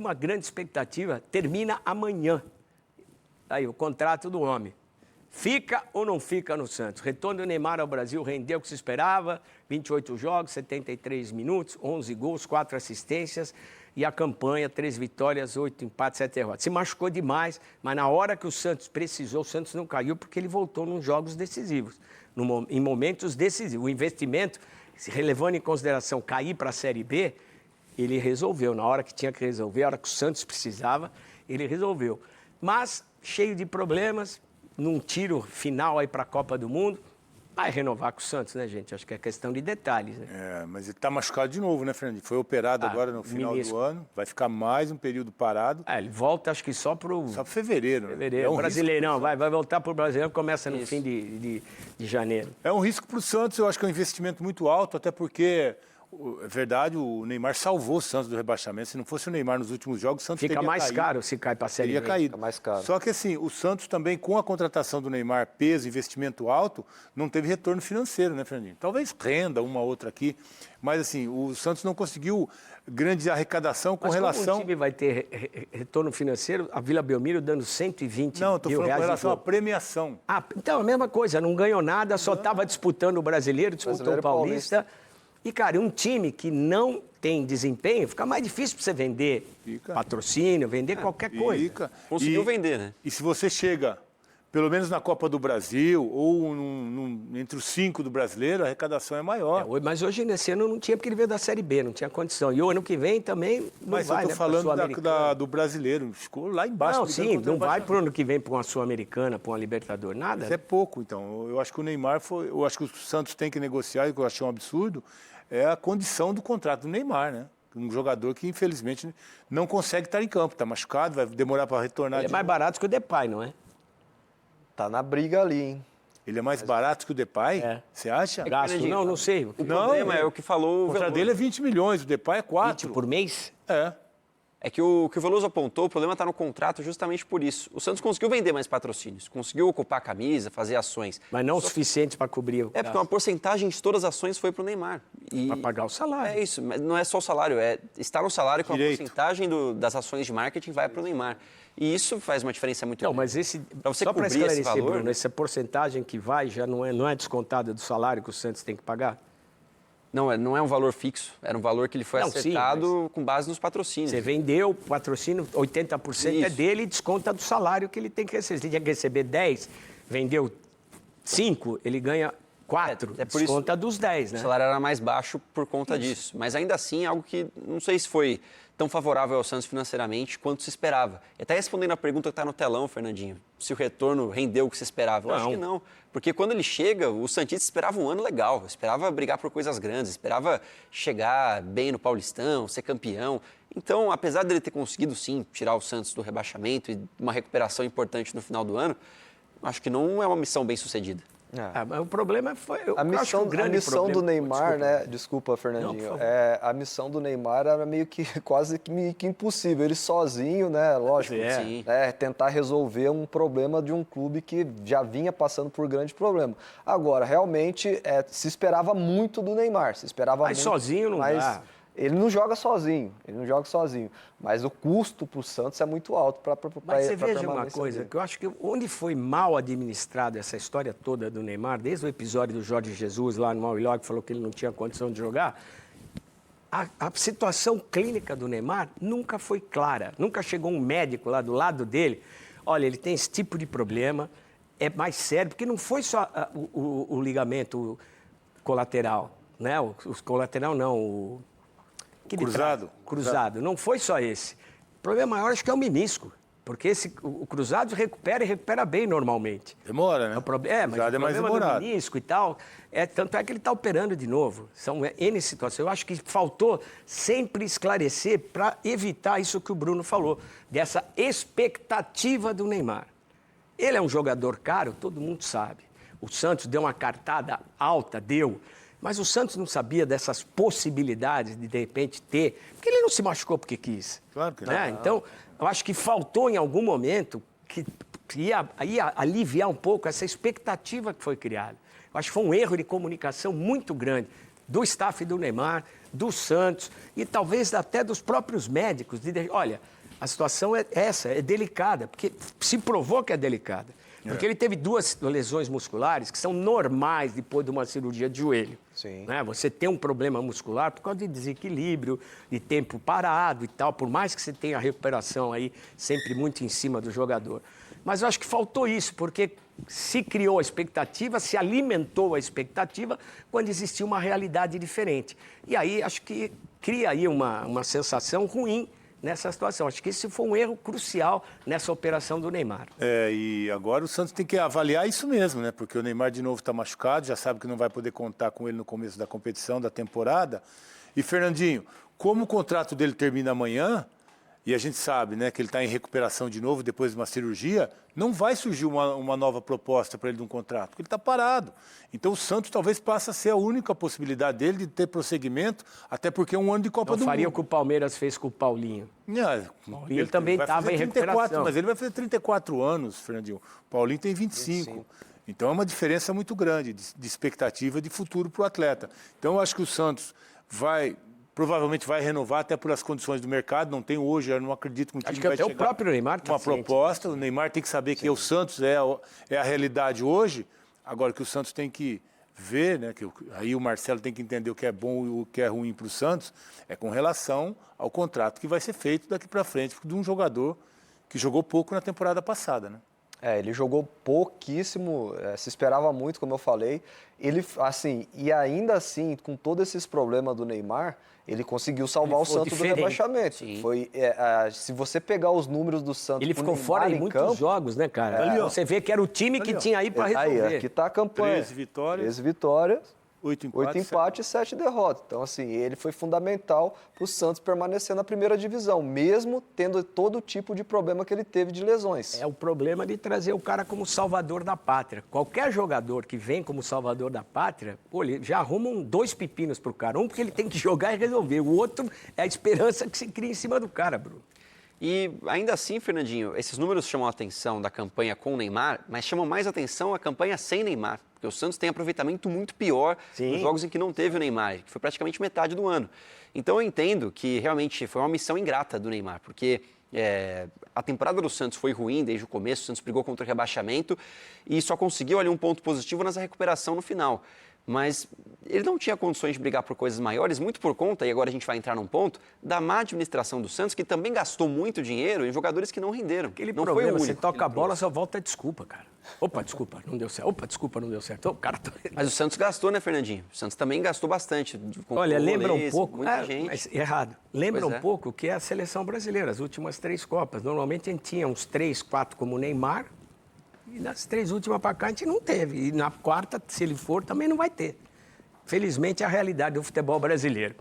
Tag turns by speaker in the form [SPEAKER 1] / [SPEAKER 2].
[SPEAKER 1] uma grande expectativa, termina amanhã. Aí, o contrato do homem. Fica ou não fica no Santos? Retorno do Neymar ao Brasil rendeu o que se esperava, 28 jogos, 73 minutos, 11 gols, 4 assistências e a campanha, 3 vitórias, 8 empates, 7 derrotas. Se machucou demais, mas na hora que o Santos precisou, o Santos não caiu porque ele voltou nos jogos decisivos, em momentos decisivos. O investimento, levando em consideração cair para a Série B, ele resolveu. Na hora que tinha que resolver, na hora que o Santos precisava, ele resolveu. Mas, cheio de problemas, num tiro final aí para a Copa do Mundo, vai renovar com o Santos, né, gente? Acho que é questão de detalhes, né?
[SPEAKER 2] Mas ele está machucado de novo, né, Fernandinho? Foi operado agora no final do ano, vai ficar mais um período parado.
[SPEAKER 1] Ele volta, acho que só para
[SPEAKER 2] fevereiro.
[SPEAKER 1] Fevereiro,
[SPEAKER 2] É um
[SPEAKER 1] Brasileirão, vai voltar para o Brasileirão, começa no fim de janeiro.
[SPEAKER 2] É um risco para o Santos, eu acho que é um investimento muito alto, até porque... É verdade, o Neymar salvou o Santos do rebaixamento. Se não fosse o Neymar nos últimos jogos, o Santos teria caído.
[SPEAKER 1] Fica mais caro se cai para a Série B.
[SPEAKER 2] Teria caído.
[SPEAKER 3] Fica mais caro.
[SPEAKER 2] Só que assim, o Santos também, com a contratação do Neymar, peso, investimento alto, não teve retorno financeiro, né, Fernandinho? Talvez renda uma outra aqui, mas assim, o Santos não conseguiu grande arrecadação com relação...
[SPEAKER 1] Mas como o time vai ter retorno financeiro, a Vila Belmiro dando 120
[SPEAKER 2] Não, estou
[SPEAKER 1] mil
[SPEAKER 2] falando
[SPEAKER 1] reais
[SPEAKER 2] com relação à premiação.
[SPEAKER 1] Então, a mesma coisa, não ganhou nada, só estava disputando o Brasileiro, disputou o Paulista. E, cara, um time que não tem desempenho, fica mais difícil para você vender patrocínio, vender qualquer coisa.
[SPEAKER 4] Conseguiu vender, né?
[SPEAKER 2] E se você chega, pelo menos na Copa do Brasil, ou entre os 5 do Brasileiro, a arrecadação é maior.
[SPEAKER 1] Mas hoje, nesse ano, não tinha, porque ele veio da Série B, não tinha condição. E o ano que vem também não vai,
[SPEAKER 2] Mas eu estou falando do Brasileiro, ficou lá embaixo.
[SPEAKER 1] Não, sim, não vai para o ano que vem para uma Sul-Americana, para uma Libertadores, nada.
[SPEAKER 2] Isso é pouco, então. Eu acho que o Neymar eu acho que o Santos tem que negociar, e que eu achei um absurdo, é a condição do contrato do Neymar, né? Um jogador que, infelizmente, não consegue estar em campo, está machucado, vai demorar para retornar.
[SPEAKER 1] Ele é mais barato que o Depay, não é?
[SPEAKER 3] Tá na briga ali, hein?
[SPEAKER 2] Ele é mais barato que o Depay? Você acha?
[SPEAKER 1] Gasto? Não sei.
[SPEAKER 4] O problema é o que falou
[SPEAKER 2] o contrato dele é 20 milhões, o Depay é 4.
[SPEAKER 1] 20 por mês?
[SPEAKER 4] É que o Veloso apontou, o problema está no contrato justamente por isso. O Santos conseguiu vender mais patrocínios, conseguiu ocupar a camisa, fazer ações.
[SPEAKER 1] Mas não o suficiente para cobrir o
[SPEAKER 4] porque uma porcentagem de todas as ações foi para o Neymar.
[SPEAKER 1] Para pagar o salário.
[SPEAKER 4] É isso, mas não é só o salário, está no salário com a porcentagem das ações de marketing vai para o Neymar. E isso faz uma diferença muito grande.
[SPEAKER 1] Não, mas só para esclarecer, valor, Bruno, essa porcentagem que vai já não é descontada do salário que o Santos tem que pagar?
[SPEAKER 4] Não é um valor fixo, era um valor que ele foi acertado com base nos patrocínios.
[SPEAKER 1] Você vendeu o patrocínio, 80% é dele e desconta do salário que ele tem que receber. Se ele tinha que receber 10, vendeu 5, ele ganha 4, desconta dos 10, né?
[SPEAKER 4] O salário era mais baixo por conta disso. Mas ainda assim, algo que não sei se foi tão favorável ao Santos financeiramente quanto se esperava. E até respondendo a pergunta que está no telão, Fernandinho, se o retorno rendeu o que se esperava. Eu acho que não. Porque quando ele chega, o santista esperava um ano legal, esperava brigar por coisas grandes, esperava chegar bem no Paulistão, ser campeão. Então, apesar dele ter conseguido, sim, tirar o Santos do rebaixamento e uma recuperação importante no final do ano, acho que não é uma missão bem sucedida.
[SPEAKER 1] Mas o problema foi...
[SPEAKER 3] A missão do Neymar, né? Desculpa, Fernandinho. A missão do Neymar era meio que quase que impossível. Ele sozinho, né? Lógico. Tentar resolver um problema de um clube que já vinha passando por grande problema. Agora, realmente, se esperava muito do Neymar. Mas
[SPEAKER 1] sozinho não dá.
[SPEAKER 3] Ele não joga sozinho, mas o custo para o Santos é muito alto para
[SPEAKER 1] Mas você veja uma coisa, que eu acho que onde foi mal administrada essa história toda do Neymar, desde o episódio do Jorge Jesus lá no Maui que falou que ele não tinha condição de jogar, a situação clínica do Neymar nunca foi clara, nunca chegou um médico lá do lado dele, olha, ele tem esse tipo de problema, é mais sério, porque não foi só o ligamento colateral, né? O colateral não, Cruzado. Não foi só esse. O problema maior acho que é o menisco. Porque o cruzado recupera bem normalmente.
[SPEAKER 2] Demora, né?
[SPEAKER 1] Mas o problema do menisco e tal, tanto é que ele está operando de novo. São N situações. Eu acho que faltou sempre esclarecer para evitar isso que o Bruno falou, dessa expectativa do Neymar. Ele é um jogador caro, todo mundo sabe. O Santos deu uma cartada alta, mas o Santos não sabia dessas possibilidades de repente, ter... Porque ele não se machucou porque quis.
[SPEAKER 2] Claro que não.
[SPEAKER 1] Né? Então, eu acho que faltou em algum momento que ia aliviar um pouco essa expectativa que foi criada. Eu acho que foi um erro de comunicação muito grande do staff do Neymar, do Santos e talvez até dos próprios médicos. Olha, a situação é essa, é delicada, porque se provou que é delicada. Porque ele teve 2 lesões musculares que são normais depois de uma cirurgia de joelho.
[SPEAKER 3] Sim.
[SPEAKER 1] Né? Você tem um problema muscular por causa de desequilíbrio, de tempo parado e tal, por mais que você tenha a recuperação aí sempre muito em cima do jogador. Mas eu acho que faltou isso, porque se criou a expectativa, se alimentou a expectativa quando existia uma realidade diferente. E aí acho que cria aí uma sensação ruim nessa situação. Acho que esse foi um erro crucial nessa operação do Neymar.
[SPEAKER 2] E agora o Santos tem que avaliar isso mesmo, né? Porque o Neymar de novo está machucado, já sabe que não vai poder contar com ele no começo da competição, da temporada. E, Fernandinho, como o contrato dele termina amanhã, e a gente sabe, né, que ele está em recuperação de novo depois de uma cirurgia, não vai surgir uma nova proposta para ele de um contrato, porque ele está parado. Então o Santos talvez passe a ser a única possibilidade dele de ter prosseguimento, até porque é um ano de Copa do Mundo.
[SPEAKER 1] Faria o que o Palmeiras fez com o Paulinho.
[SPEAKER 2] Ele
[SPEAKER 1] também estava em recuperação.
[SPEAKER 2] Mas ele vai fazer 34 anos, Fernandinho. O Paulinho tem 25. Então é uma diferença muito grande de expectativa de futuro para o atleta. Então eu acho que o Santos provavelmente vai renovar até por as condições do mercado. Não tem hoje, eu não acredito que um time
[SPEAKER 1] Acho que
[SPEAKER 2] vai
[SPEAKER 1] até
[SPEAKER 2] chegar
[SPEAKER 1] o próprio Neymar tá
[SPEAKER 2] uma proposta. O Neymar tem que saber que o Santos é a realidade hoje. Agora que o Santos tem que ver, né, que aí o Marcelo tem que entender o que é bom e o que é ruim para o Santos, é com relação ao contrato que vai ser feito daqui para frente de um jogador que jogou pouco na temporada passada, né?
[SPEAKER 3] Ele jogou pouquíssimo, se esperava muito, como eu falei. Ele, assim, e ainda assim, com todos esses problemas do Neymar, ele conseguiu salvar o Santos do rebaixamento. Se você pegar os números do Santos...
[SPEAKER 1] Ele ficou fora em muitos jogos, né, cara? Você vê que era o time que tinha aí para resolver.
[SPEAKER 3] Aí, aqui está a campanha.
[SPEAKER 2] 13 vitórias.
[SPEAKER 3] 13 vitórias.
[SPEAKER 2] 8
[SPEAKER 3] empates e 7 derrotas. Então, assim, ele foi fundamental para o Santos permanecer na primeira divisão, mesmo tendo todo tipo de problema que ele teve de lesões.
[SPEAKER 1] É o problema de trazer o cara como salvador da pátria. Qualquer jogador que vem como salvador da pátria, ele já arrumam 2 pepinos para o cara. Um porque ele tem que jogar e resolver. O outro é a esperança que se cria em cima do cara, Bruno.
[SPEAKER 4] E ainda assim, Fernandinho, esses números chamam a atenção da campanha com o Neymar, mas chamam mais atenção a campanha sem Neymar. Porque o Santos tem aproveitamento muito pior nos jogos em que não teve o Neymar, que foi praticamente metade do ano. Então eu entendo que realmente foi uma missão ingrata do Neymar, porque a temporada do Santos foi ruim desde o começo, o Santos brigou contra o rebaixamento e só conseguiu ali um ponto positivo nessa recuperação no final. Mas ele não tinha condições de brigar por coisas maiores, muito por conta, e agora a gente vai entrar num ponto, da má administração do Santos, que também gastou muito dinheiro em jogadores que não renderam.
[SPEAKER 1] Aquele
[SPEAKER 4] não
[SPEAKER 1] problema,
[SPEAKER 4] foi o único.
[SPEAKER 1] você toca a bola, só volta a desculpa, cara. Opa, desculpa, não deu certo. Opa, desculpa, não deu certo. O cara...
[SPEAKER 4] Mas o Santos gastou, né, Fernandinho? O Santos também gastou bastante.
[SPEAKER 1] Olha, lembra um pouco...
[SPEAKER 4] Muita gente.
[SPEAKER 1] Mas errado. Lembra um pouco que é a seleção brasileira, as últimas 3 Copas. Normalmente a gente tinha uns 3, 4 como o Neymar, e nas 3 últimas para cá a gente não teve. E na quarta, se ele for, também não vai ter. Felizmente, é a realidade do futebol brasileiro.